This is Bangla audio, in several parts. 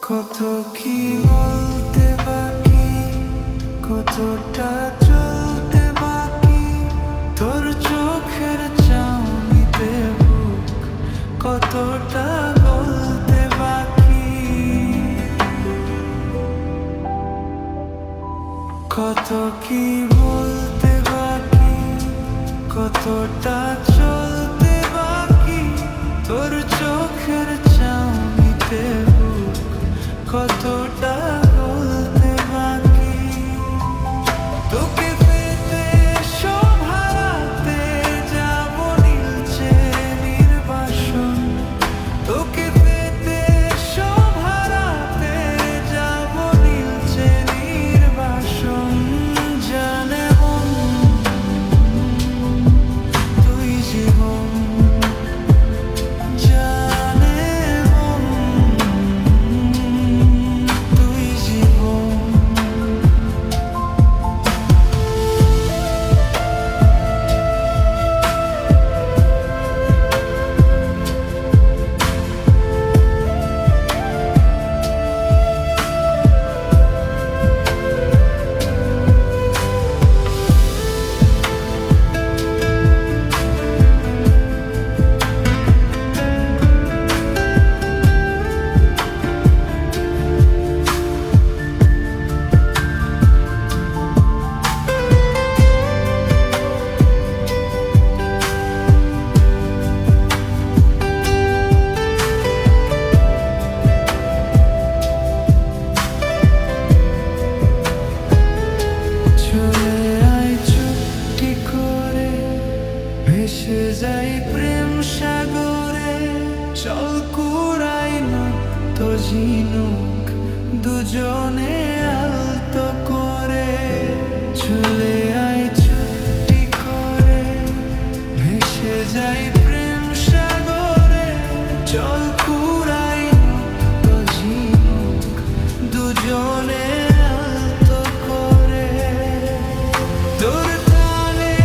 কত কি বলতে বাকি, কতটা চলতে বাকি, তোর চোখের চাউনিতে বুক কতটা বলতে বাকি। কত কি বলতে বাকি, কতটা চলতে বাকি, তোর চোখের চাউনিতে বুক কতটা বলতে বাকি। তোকে পেতে সব হারাতে যাব নীলচে নির্বাসন, তোকে পেতে সব হারাতে যাব নীলচে নির্বাসন। জানে মন তুই জীবন, জানে মন তুই জীবন। চলে আয় চুপটি করে, ভেসে যাই প্রেম সাগরে। চল কুড়াই নৃত্য ঝিনুক দুজনে আলতো করে। চলে আয় চুপটি করে, ভেসে যাই প্রেম সাগরে। চল কুড়াই নৃত্য ঝিনুক দুজনে আলতো করে। তোর টানে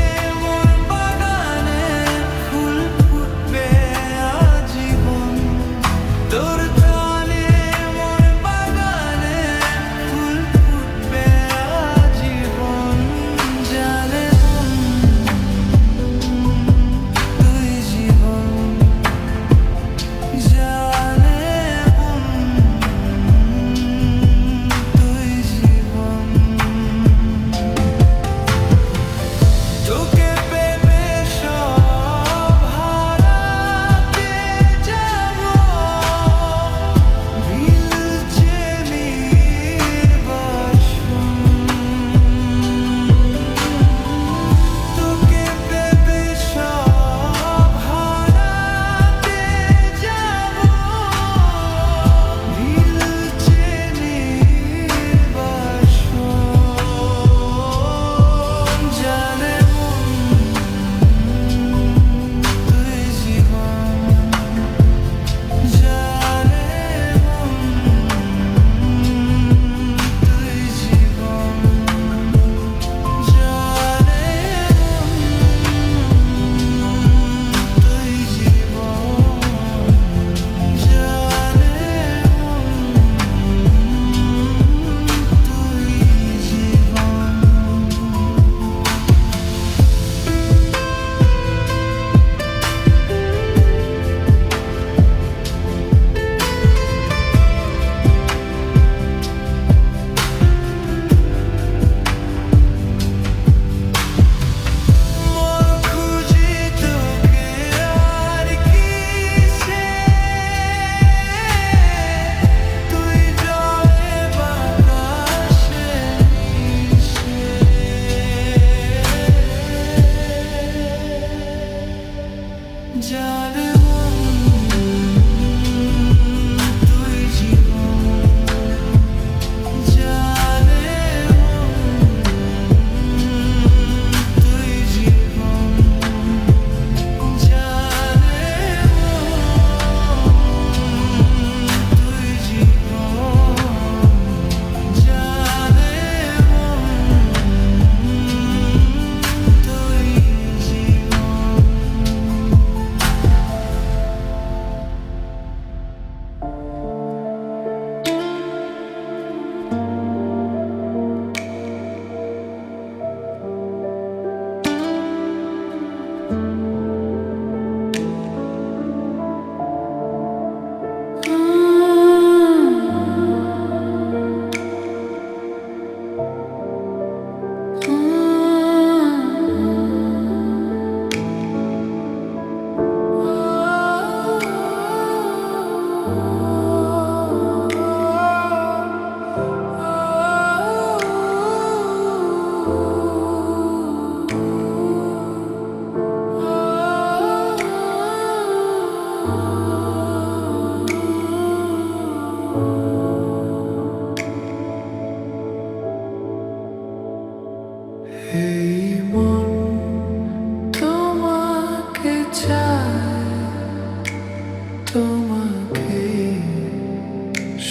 মোর বাগানে ফুল ফুটবে আজীবন, তোর টানে মোর বাগানে ফুল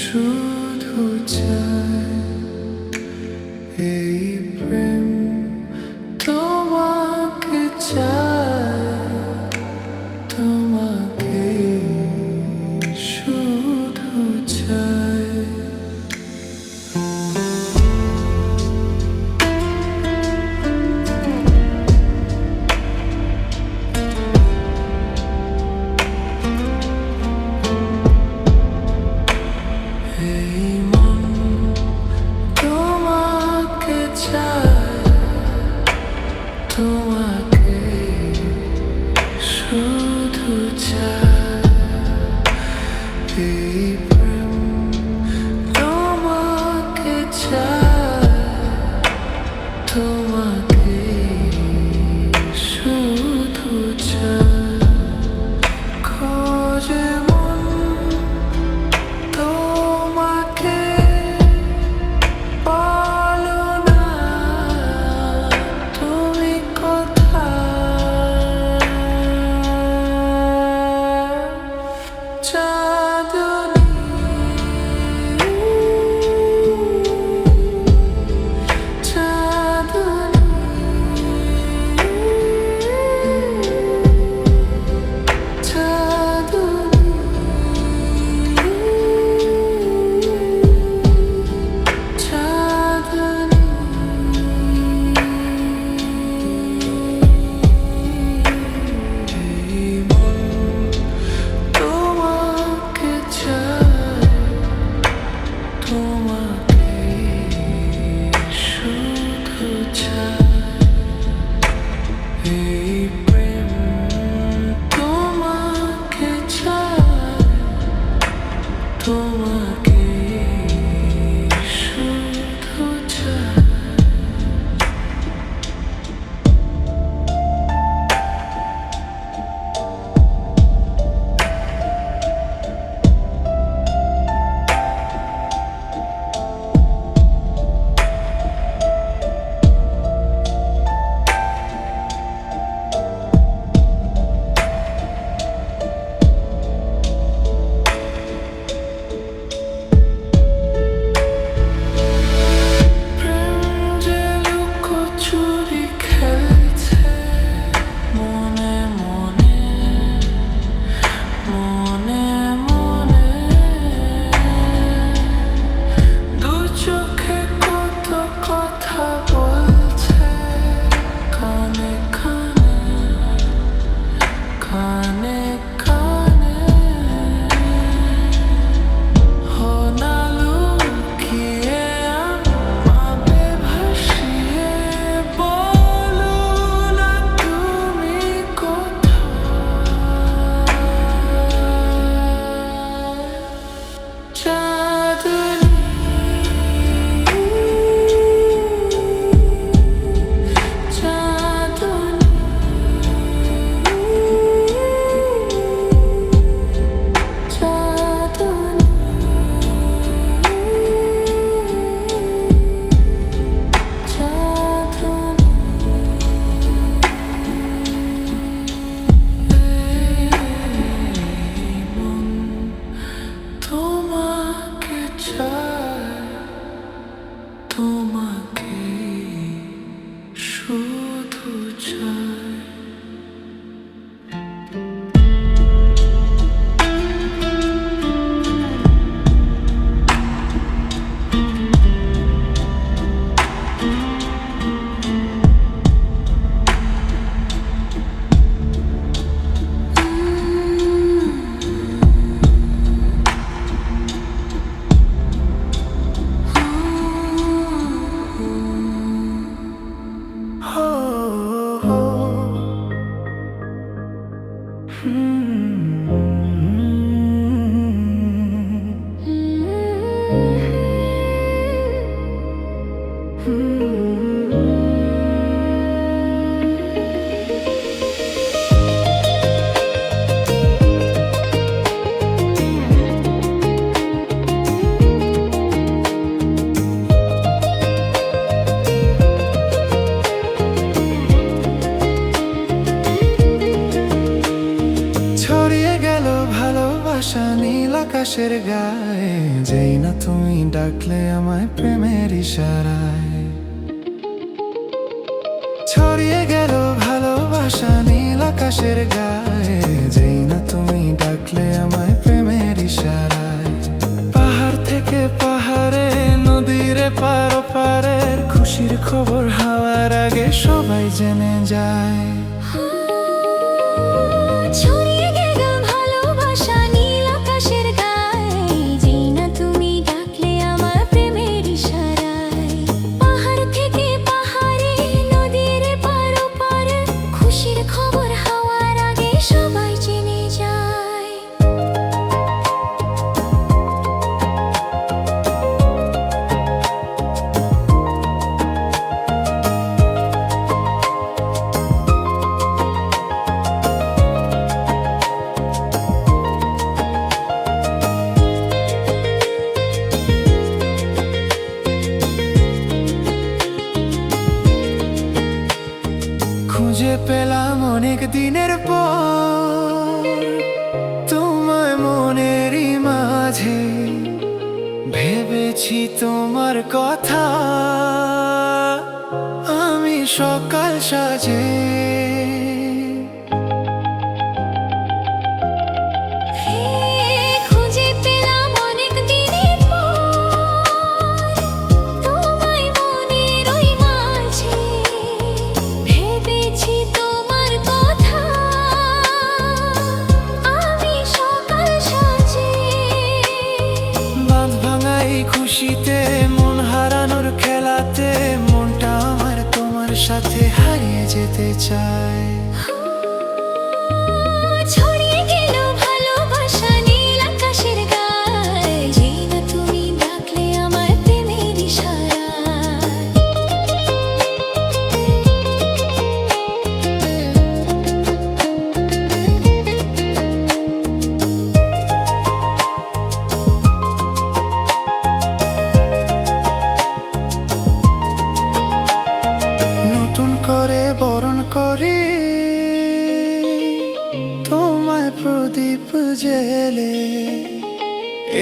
শুধু চাই এই প্রেম তোমাকে চাই, তোমাকে শুধু চাই। এই মন তোমাকে চাই, তোমাকে শুধু চাই। এই প্রেম তোমাকে চাই, তোমাকে শুধু চাই। খোঁজে মন তোমাকে, বলো না তুমি কোথায়। চাঁদনী তোমাকে শুধু চাই। তোমাকে শুধু চাই। ছড়িয়ে গেল ভালোবাসা নীল আকাশের গায়ে। যেই না তুমি ডাকলে আমায় প্রেমের ইশারায়। ছড়িয়ে গেল ভালোবাসা নীল আকাশের গায়ে, যেই না তুমি ডাকলে আমায় প্রেমের ইশারায়। পাহাড় থেকে পাহাড়ে, নদীর পার পারের খুশির খবর হাওয়ার আগে সবাই জেনে যায়। ছড়িয়ে গেল ভালোবাসা নীল আকাশের গায়ে, যেই না তুমি ডাকলে আমার প্রেমের ইশারায়। পাহাড় থেকে পাহাড়ে, নদীর পার পারে খুশির খবর হাওয়ার আগে সবাই জেনে যায়। খুঁজে পেলাম অনেক দিনের পর তোমায় মনেরই মাঝে, ভেবেছি তোমার কথা আমি সকাল সাজে। খুঁজে পেলাম অনেক দিনের পর তোমায় মনের ওই মাঝে, ভেবেছি তোমার কথা আমি সকাল সাজে। বাঁধ ভাঙা এই খুশিতে, মন হারানোর খেলাতে, মনটা আমার তোমার সাথে হারিয়ে যেতে চায়। ছড়িয়ে গেল ভালোবাসা নীল আকাশের গায়ে, যেই না তুমি ডাকলে আমার প্রেমের ইশারায়। নতুন করে বরণ করি তোমায় প্রদীপ জেলে,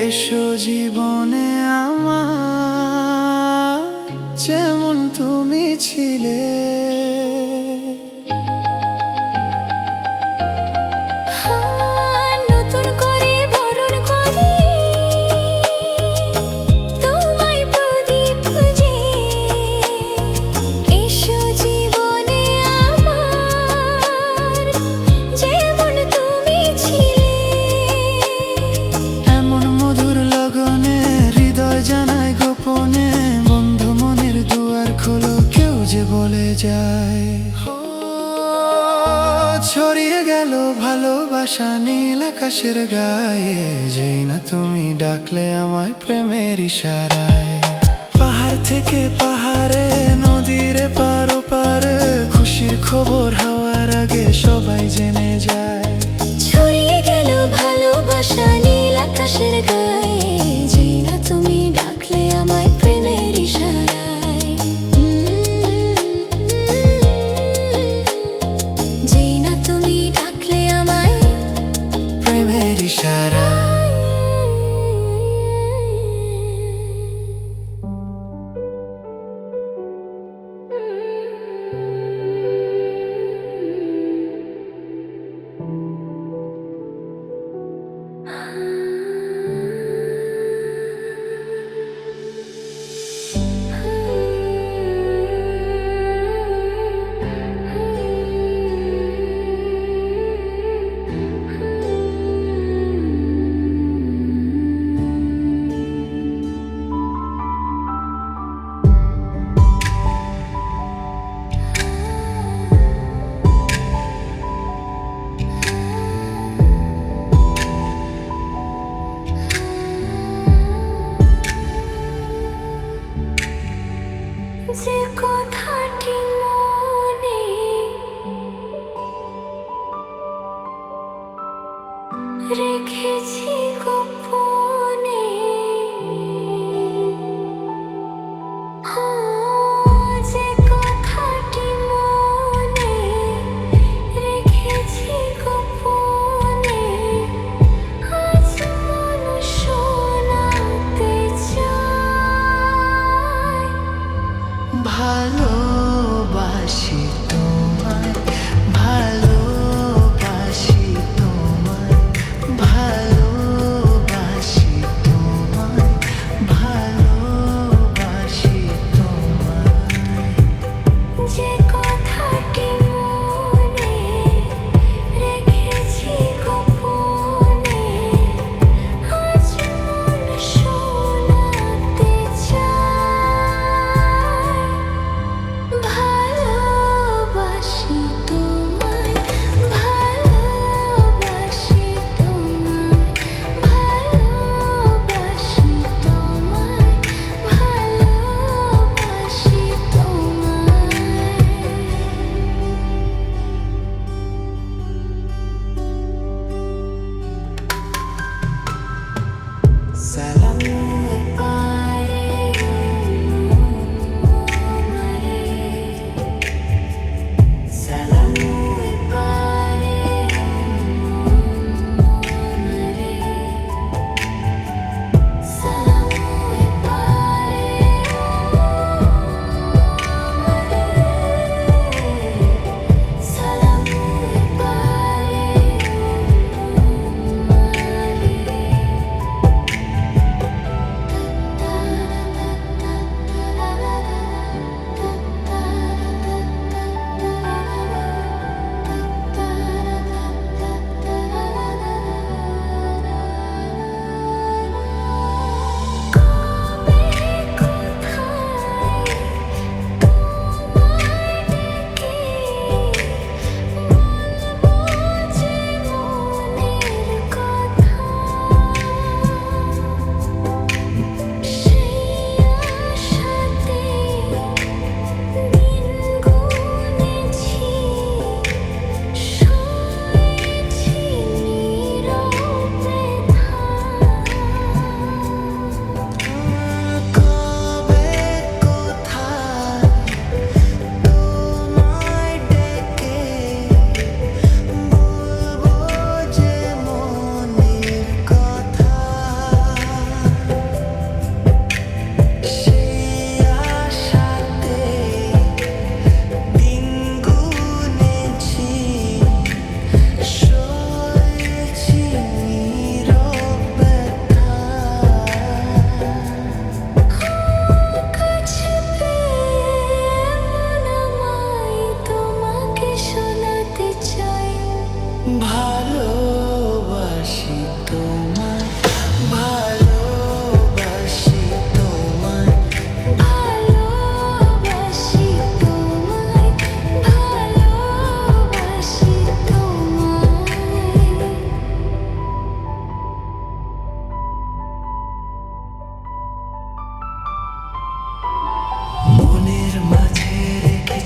এসো জীবনে আমার যেমন তুমি ছিলে। নতুন করে বরণ করি তোমায় প্রদীপ জেলে, এসো জীবনে আমার যেমন তুমি ছিলে। এমন মধুর লগনে হৃদয় জানায় গোপনে, বন্ধু মনের দুয়ার খোলো, কেউ যে বলে যায়। ছড়িয়ে গেল ভালোবাসা নীল আকাশের গায়ে, যেই না তুমি ডাকলে আমায় প্রেমের ইশারায়। পাহাড় থেকে পাহাড়ে, নদীর পার পারে খুশির খবর হাওয়ার আগে সবাই জেনে যায়। ছড়িয়ে গেল ভালোবাসা নীল আকাশের গায়ে, যেই না তুমি ডাকলে আমায় প্রেমের ইশারায়। যেই না তুমি ডাকলে আমায় প্রেমের ইশারায়। যে কথাটি মনে রেখেছি গোপনে, যে কথাটি মনে রেখেছি গোপনে, আজ মন শোনা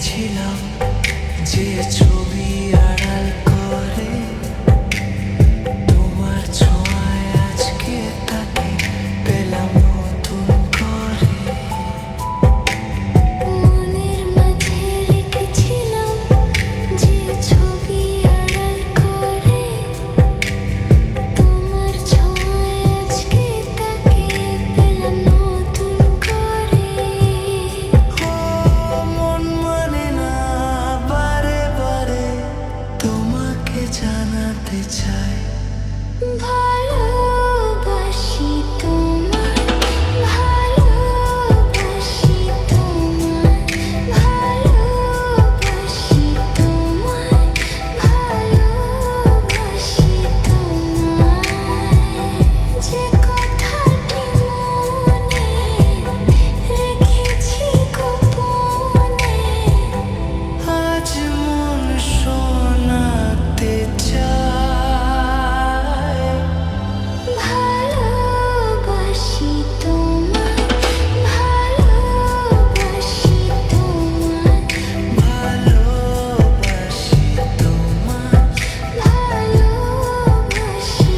রেখেছিলাম যে ছবি আড়াল করে তোমার ছোঁয়ায় আজকে তাকে পেলাম নতুন করে। মনের মাঝে রেখেছিলাম যে ছবি আড়াল করে তোমার ছোঁয়ায় আজকে তাকে পেলাম নতুন করে। মন মানে না বারে বারে তোমাকে জানাতে চাই ভালোবাসি তোমায়, ভালোবাসি তোমায়, ভালোবাসি তোমায়, ভালোবাসি তোমায়। যে কথাটি মনে রেখেছি গোপনে আজ মন শোনাতে চায়। ভালোবাসি তোমায়, ভালোবাসি তোমায়, ভালোবাসি তোমায়। ভালোবাসি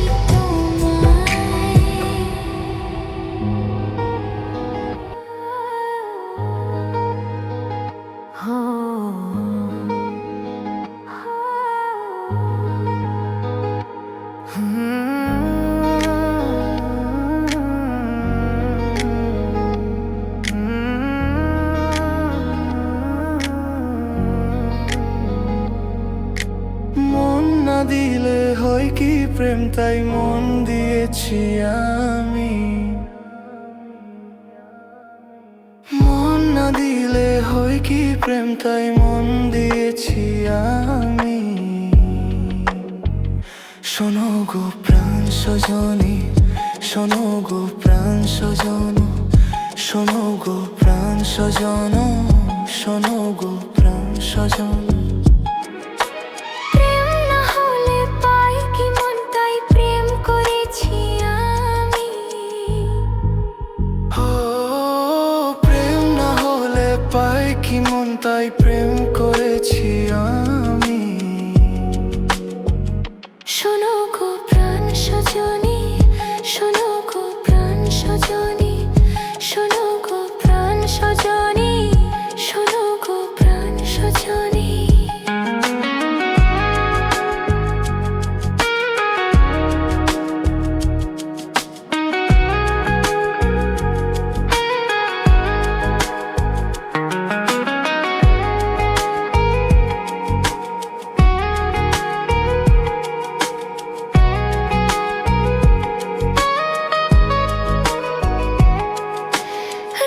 মন না দিলে হয় কি প্রেম, তাই মন দিয়েছি আমি। মন না দিলে হয় কি প্রেম, তাই মন দিয়েছি আমি। শোনো গো প্রাণ সজনী, শোনো গো প্রাণ সজন, শোনো গো প্রাণ সজন, শোনো গো প্রাণ সজন। প্রেম না হলে পাই কি মন, তাই প্রেম করেছি আমি। ও প্রেম না হলে পাই কি মন, তাই প্রেম করেছি আমি। শোনো গো প্রাণ সজনী, শোনো গো প্রাণ সজনী, শোনো গো প্রাণ সজনী, শোনো গো প্রাণ সজনী।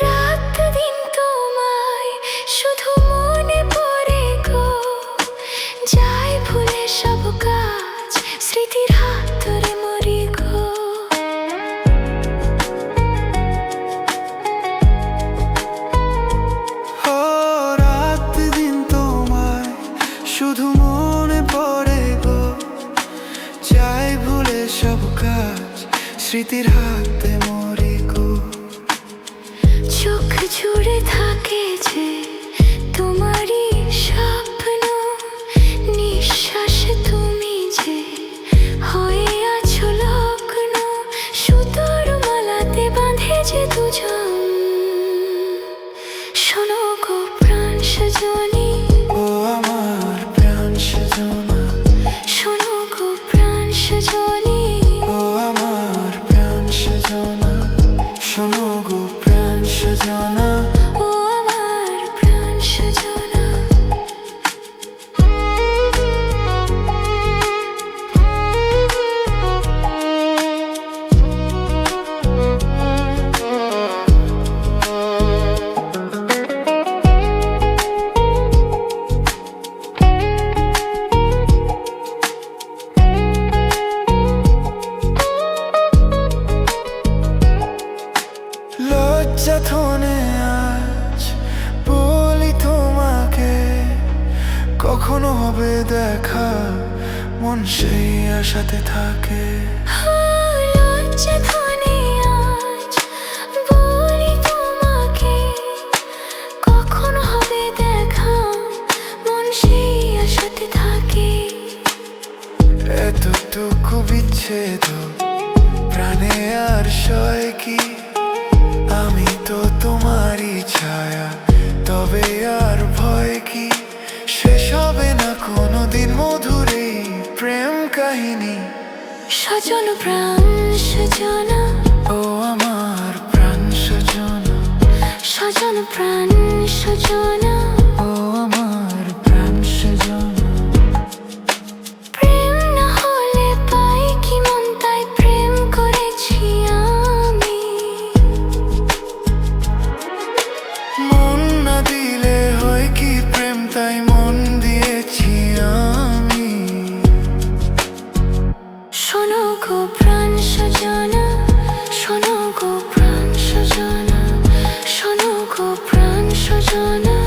রাত দিন তোমায় শুধু মনে পড়ে গো, যাই ভুলে সব কাজ স্মৃতির হাত ধরে মরি গো। ও রাত দিন তোমায় শুধু মনে পড়ে গো, চাই ভুলে সব কাজ স্মৃতির হাতে মরি গো। চোখ জুড়ে থাকে যে তোমারই স্বপ্ন, নিঃশ্বাসে তুমি যে হয়ে আছো লগ্ন, সুতোর মালাতে বাঁধে যে দুজন। শোনো গো প্রাণ সজনী, ও আমার প্রাণ সজনা, শোনো গো প্রাণ সজনী, ও আমার প্রাণ সজনা, শোনো গো প্রাণ সজনা। ও আমার প্রাণ সজনা। লজ্জা থনে আজ বলি তোমাকে, কখনো হবে দেখা মন সেই আশাতে থাকে। লজ্জা ধনে আজ বলি তোমাকে, কখন হবে দেখা কাহিনী। সজন প্রাণ সজনা, ও আমার প্রাণ সজনা, সজন প্রাণ সজনা, ও আমার প্রাণ সজনা। প্রেম না হলে পাই কি মন, তাই প্রেম করেছি আমি। মন না দিলে হয় কি প্রেম, তাই মন দিয়েছি আমি। শোনো গো প্রাণ সজনা, শোনো গো প্রাণ সজনা, শোনো গো প্রাণ সজনা,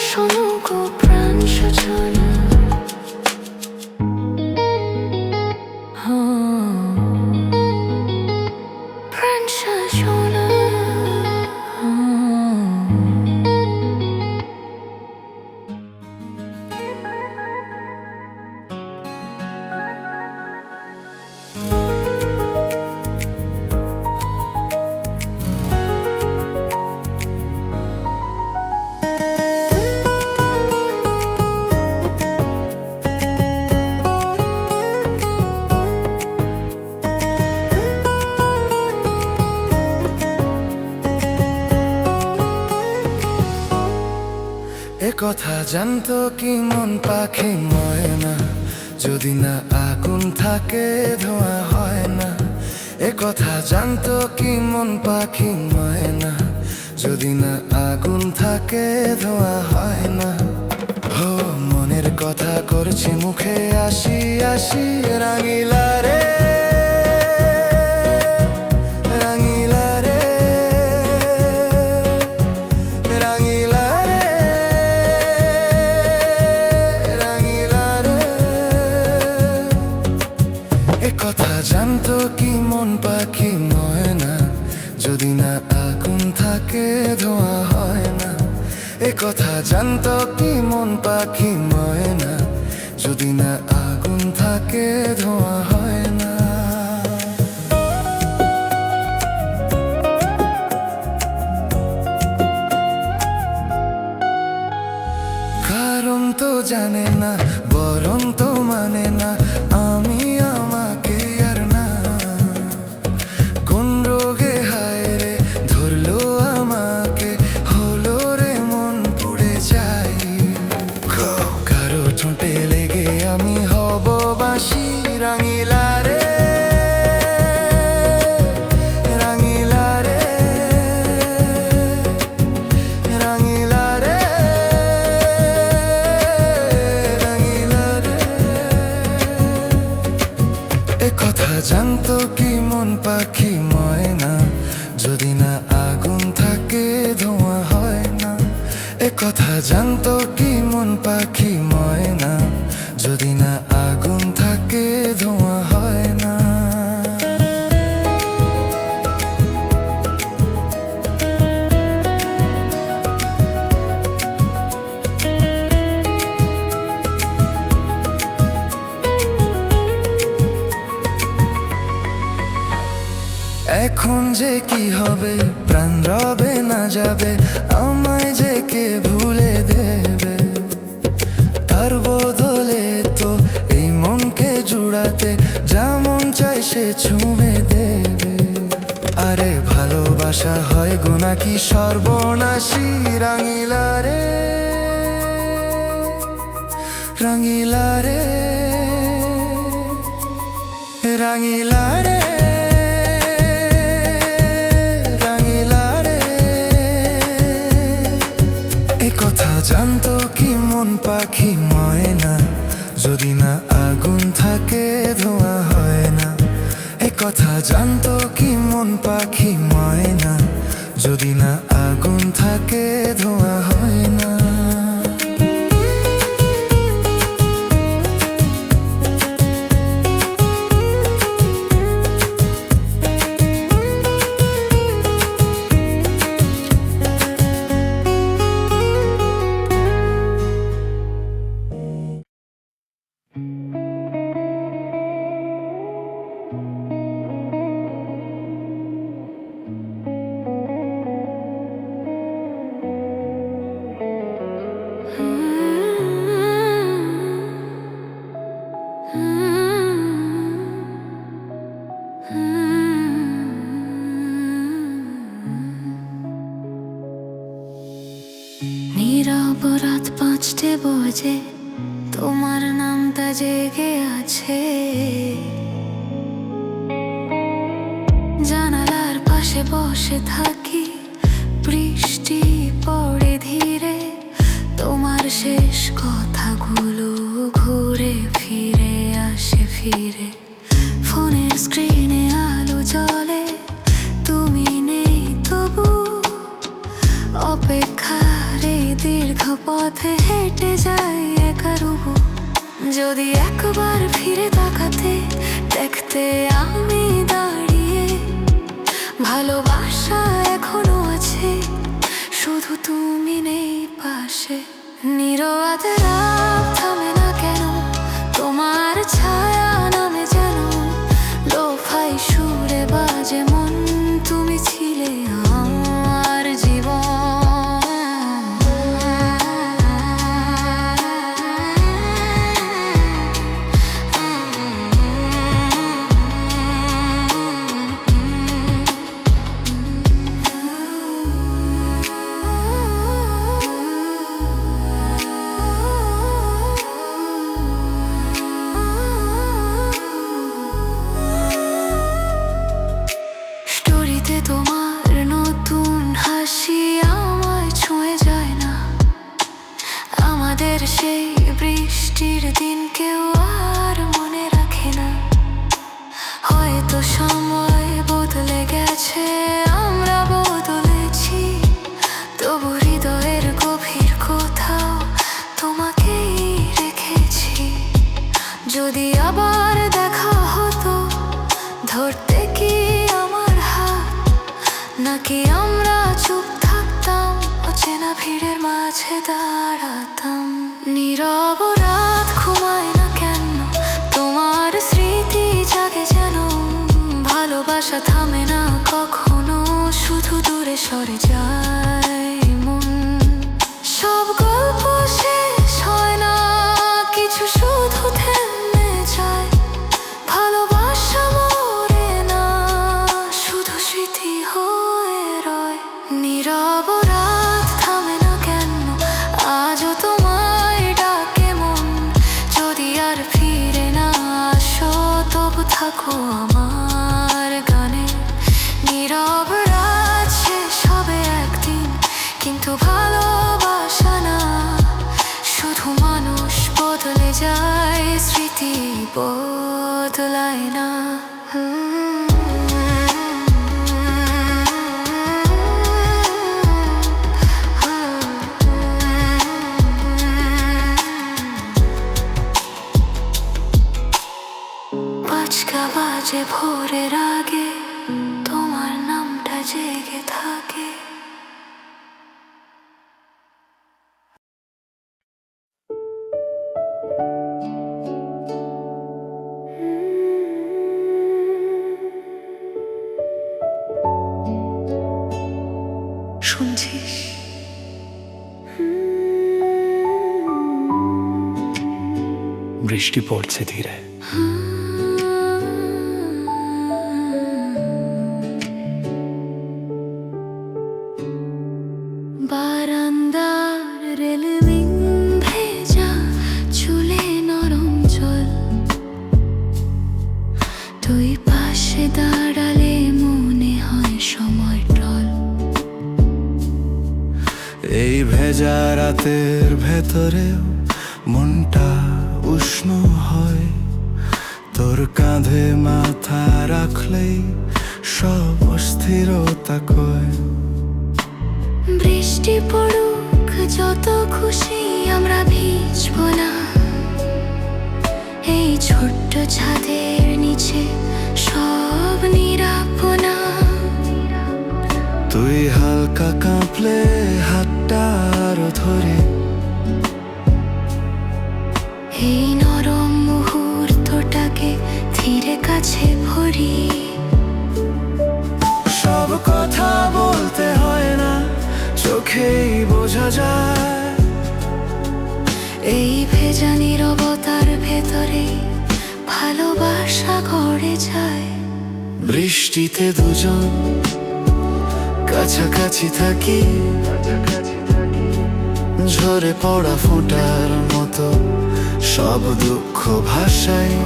শোনো গো প্রাণ সজনা। প্রাণ সজনা। এ কথা জানতো কি মন পাখি ময়না, যদি না আগুন থাকে ধোঁয়া হয় না। এ কথা জানতো কি মন পাখি ময়না, যদি না আগুন থাকে ধোঁয়া হয় না। হো মনের কথা করছি মুখে আসি আসি, রাঙিলা রে রাঙিলা রে রাঙিলা রে রাঙিলা রে। এ কথা জানতো কি মন পাখি ময়না, যদি না আগুন থাকে ধোঁয়া হয় না। এ কথা জানতো কি মন পাখি ময়না, যদি না আগুন থাকে ধোঁয়া হয় না। কারণ তো জানে না, বরং তো মানে না, আমি আমাকে আর না। কোন রোগে হায় রে ধরলো আমাকে, হলো রে মন পুড়ে যাই। কারো ঠোঁটে লেগে আমি হব বাঁশি, রাঙিলা রে রাঙিলা রে রাঙিলা রে রাঙিলা রে। এ কথা জানতো কি মন পাখি ময়না, যদি না আগুন থাকে ধোঁয়া হয় না। এ কথা জানতো কি মন পাখি ময়না, যদি না আগুন থাকে ধোঁয়া হয় না। এখন যে কি হবে, প্রাণ রবে না যাবে, আমায় যে কে ভুলে দেবে। তার বদলে তো এই মনকে জুড়াতে যেমন চাই সে ছুঁয়ে দেবে। আরে ভালোবাসা হয় গো নাকি সর্বনাশী, রাঙিলা রে রাঙিলা রে রাঙিলা রে রাঙিলা রে। এ কথা জানতো কি মন পাখি ময়না, যদি না আগুন থাকে ধোঁয়া হয় না। এ কথা জানতো কি মন পাখি ময়না, যদি না আগুন থাকে ধোঁয়া হয় না। নীরব রাত 5টে বাজে, তোমার নামটা জেগে আছে। জানালার পাশে বসে থাকি, বৃষ্টি পড়ে ধীরে, তোমার শেষ কথাগুলো ঘুরে ফিরে আসে ফিরে। ফোনের স্ক্রিনে আলো জ্বলে, তুমি নেই তবু অপেক্ষার এই দীর্ঘ পথে হেঁটে যাই একা রুবু। যদি একবার ফিরে তাকাতে দেখতে আমি দাঁড়িয়ে, ভালোবাসা এখনো আছে, শুধু তুমি নেই পাশে। নীরবে রাত থামে না কেন, তোমার ছায়া নামে যেন, লোফাই সুরে বাজে মন, তুমি ছিলে আমার জীবন। স্টোরিতে তোমার নতুন হাসি আমায় ছুঁয়ে যায় না, আমাদের সেই বৃষ্টির দিন কেউ আর মনে রাখে না। হয়তো সময় বদলে গেছে, আমরা বদলেছি, তবু হৃদয়ের গভীর কোথাও তোমাকেই রেখেছি। যদি আবার দেখা হতো, ধরতে কি আমার হাত, নাকি আমরা চুপ থাকতাম, অচেনা ভিড়ের মাঝে দাঁড়াতাম। নীরব রাত ঘুমায় না কেন, তোমার স্মৃতি জাগে যেন, ভালোবাসা থামে না কখনো, শুধু দূরে সরে যায় মন। সব গল্প শেষ হয় না, কিছু শুধু থেমে যায়, ভালোবাসা মরে না, শুধু স্মৃতি হয়ে রয়। নীরব রাত থামে না কেন, আজও তোমায় ডাকে মন, যদি আর ফিরে না আসো, তবু থাকো আমার গানে। নীরব রাত শেষ হবে একদিন, কিন্তু ভালোবাসা না, শুধু মানুষ বদলে যায়, স্মৃতি বদলায় না। পাঁচটা বাজে ভোরের আগে, তোমার নামটা জেগে থাকে। শুনছিস? বৃষ্টি পড়ছে ধীরে, বারান্দার রেলিং ভেজা, চুলে নরম জল, তুই পাশে দাঁড়ালে মনে হয় সময় টল। এই ভেজা রাতের ভেতরেও মনটা উষ্ণ হয়, তোর কাঁধে মাথা রাখলেই সব অস্থিরতা কয়। বৃষ্টি পড়ুক যত খুশি, আমরা ভিজবো না, এই ছোট্ট ছাদের নিচে সব নিরাপনা। তুই হালকা কাঁপলে হাতটা আরো ধরে, এই নরম মুহূর্তটাকে ধীরে কাছে ভরি। সব কথা বলতে হয় না, চোখেই বোঝা যায়, এই ভেজা নীরবতার ভেতরে ভালোবাসা গড়ে যায়। বৃষ্টিতে দুজন কাছাকাছি থাকি, ঝরে পড়া ফোঁটার মতো সব দুঃখ ভাষায়।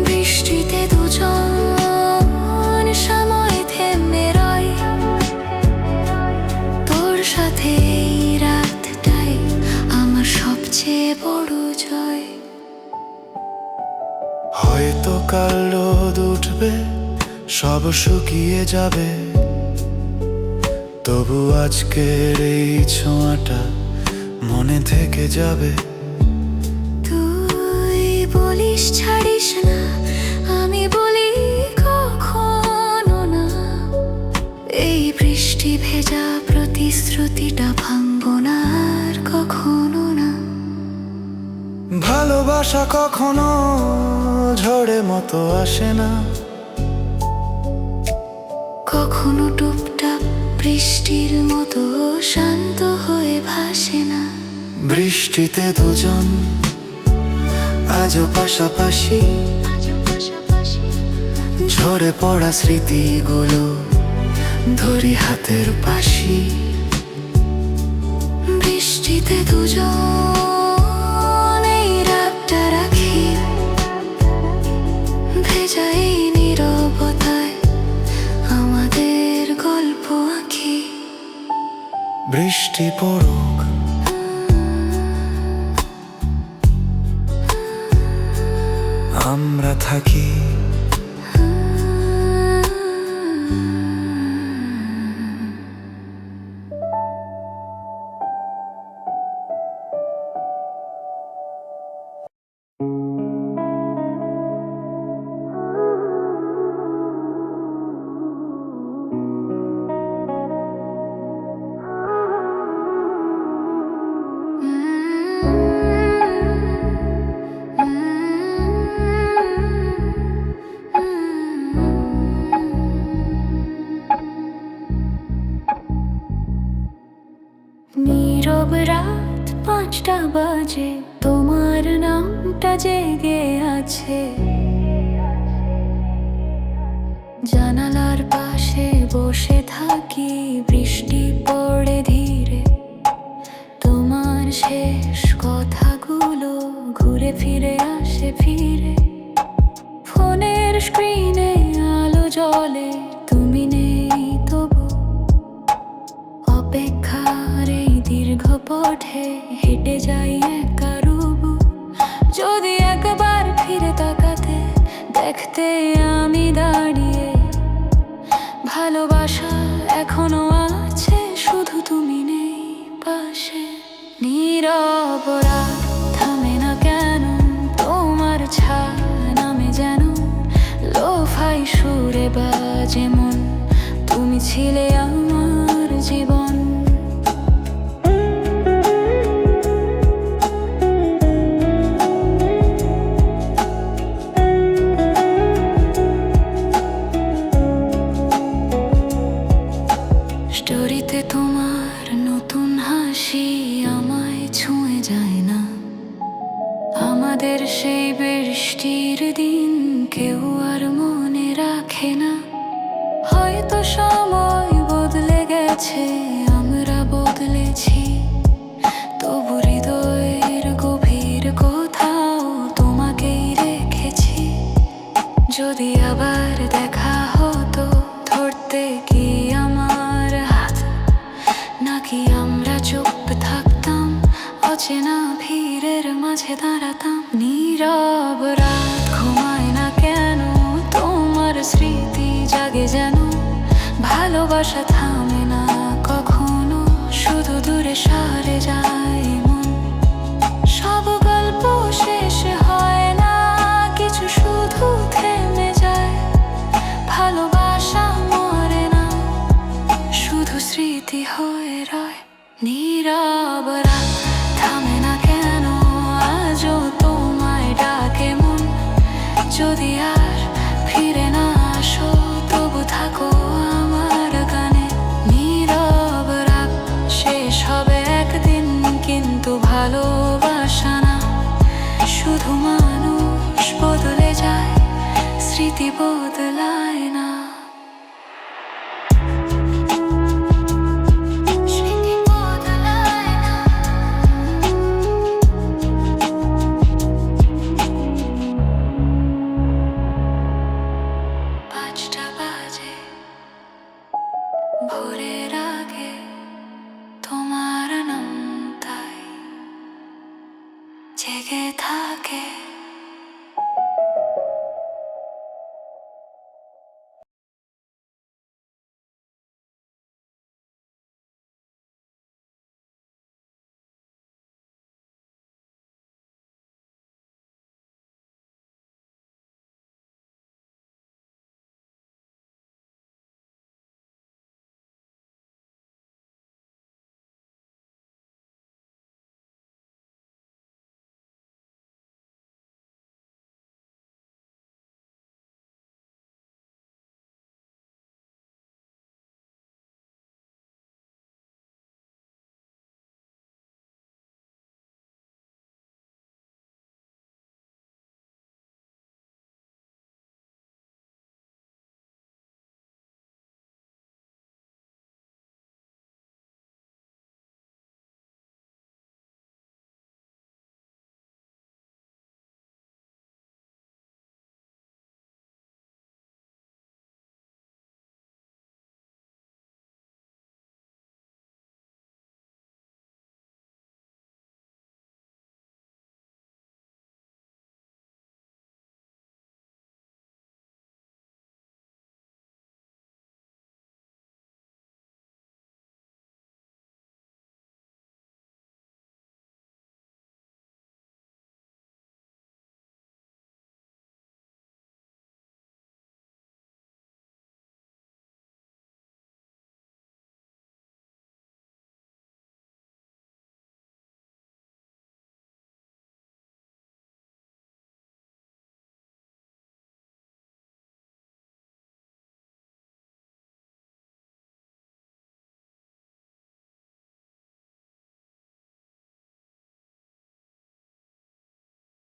বৃষ্টিতে দুজন সময় থেমে রয়, তোর সাথে এই রাতটাই আমার সবচেয়ে বড় জয়। হয়তো কাল রোদ উঠবে, সব শুকিয়ে যাবে, তবু আজকের এই ছোঁয়াটা মনে থেকে যাবে। তুই বলিস ছাড়িস না, আমি বলি কখনো না। এই বৃষ্টি ভেজা প্রতিশ্রুতিটা ভাঙবো না আর কখনো না। ভালোবাসা কখনো ঝড়ে মতো আসে না, কখনো টুপটাপ বৃষ্টির মতো শান্ত হয়ে ভাসে না। বৃষ্টিতে দুজন আজও পাশাপাশি, ঝরে পড়া স্মৃতিগুলো ধরি হাতের পাশি। বৃষ্টিতে দুজন এই রাতটা রাখি, ভেজা এই নীরবতায় আমাদের গল্প আঁকি। বৃষ্টি পড়ুক, আমরা থাকি। নীরব রাত 5টা বাজে, তোমার নামটা জেগে আছে। জানালার পাশে বসে থাকি, বৃষ্টি পড়ে ধীরে। তোমার শেষ কথাগুলো ঘুরে ফিরে আসে ফিরে। ফোনের স্ক্রিনে আলো জ্বলে, তুমি নেই তবু। অপেক্ষার এই দীর্ঘ পথে হেঁটে যাই একা রুবু। যদি একবার ফিরে তাকাতে দেখতে আমি দাঁড়িয়ে, ভালোবাসা এখনো আছে, শুধু তুমি নেই পাশে। নীরব রাত থামে না কেন, তোমার ছায়া নামে যেন। লোফাই সুরে বাজে মন, তুমি ছিলে আমার জীবন। স্টোরিতে তোমার নতুন হাসি আমায় ছুঁয়ে যায় না। আমাদের সেই বৃষ্টির দিন কেউ আর মনে রাখে না। হয়তো সময় বদলে গেছে, আমরা বদলেছি, তবু হৃদয়ের গভীর কোথাও তোমাকেই রেখেছি। যদি আবার দেখা হতো, ধরতে কি আমার হাত, নাকি আমরা চুপ থাকতাম, অচেনা ভিড়ের মাঝে দাঁড়াতাম। নীরব রাত ঘুমায় না কেন, তোমার স্মৃতি জাগে যেন। ভালোবাসা থামে না কখনো, শুধু দূরে সরে যায় মন। সব গল্প শেষ হয় না, কিছু শুধু থেমে যায়। ভালোবাসা মরে না, শুধু স্মৃতি হয়ে রয়। নীরব রাত থামে না কেন, আজও তোমায় ডাকে মন। যদি আর ফিরে না আসো, তবু থাকো আমার গানে। নীরব রাত শেষ হবে একদিন, কিন্তু ভালোবাসা না। শুধু মানুষ বদলে যায়, স্মৃতি বদলায় না। স্মৃতি বদলায় ভোরের